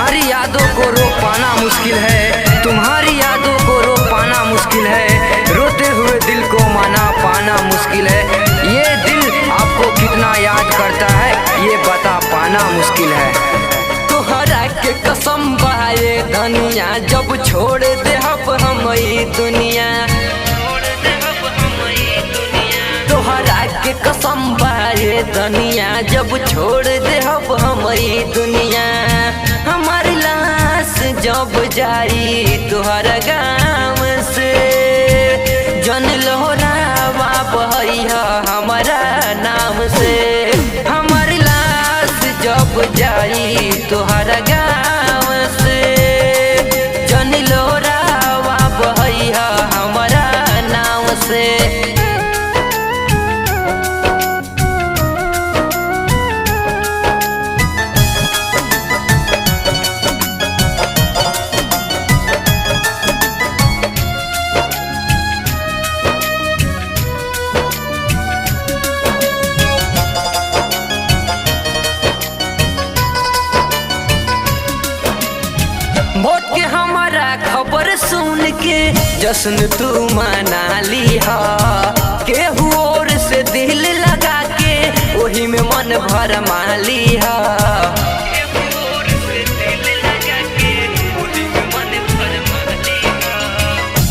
तुम्हारी यादों को रोक पाना मुश्किल है, तुम्हारी यादों को रोक पाना मुश्किल है, रोते हुए दिल को माना पाना मुश्किल है। ये दिल आपको कितना याद करता है ये बता पाना मुश्किल है। तोहरा के कसम बाए धनिया जब छोड़ दे हम ई दुनिया, तोहरा के कसम बाए धनिया जब छोड़ दे हम ई दुनिया। हमारी लाश जब जाई तोहरा गाँव से, जन लोहरावा बहिया हमारा नाम से। हमारी लाश जब जाई तोहरा गाँव से, जन लोहरावा बहिया हमारा नाम से। मौत के हमारा खबर सुन के जश्न तू मना लिहा, केहू और से दिल लगा के वही में मन भर मालिहा।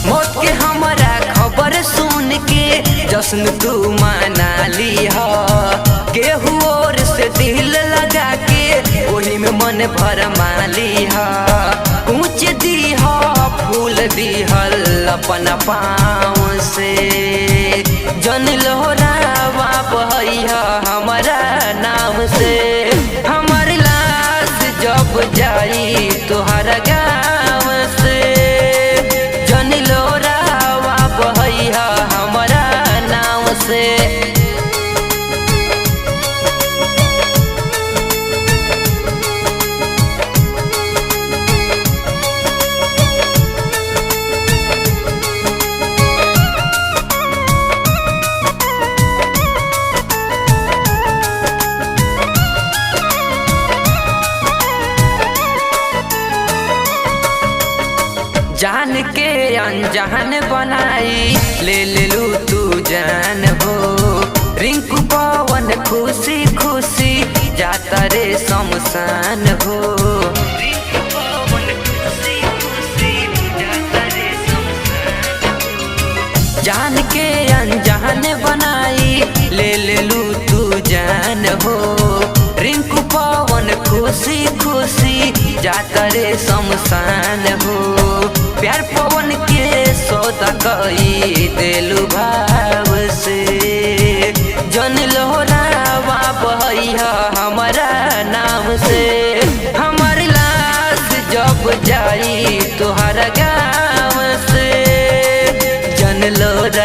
मौत के हमारा खबर सुन के जश्न तू मना लिहा, केहू और से दिल लगा के वही में मन भर मालिहा। पूछ दीहा फूल दीहल अपना पाँव से, जन लोहरावा बहिया हमारा नाम से। हमार लाश जब जाई तोहरा गाँव से, जन लोहरावा बहिया हमारा नाम से। जान के अनजान बनाई ले लू तू जान हो, रिंकू पवन खुशी खुशी जाता रे शमशान हो। जान के अनजान बनाई ले लू तू जान हो, रिंकू पवन खुशी खुशी जाता रे शमशान हो। प्यार पवन के सौदा कई देलू भाव से, जन लोहरावा बहिया हमारा नाम से। हमार लाश जब जाई तोहरा गाँव से, जन लोहरावा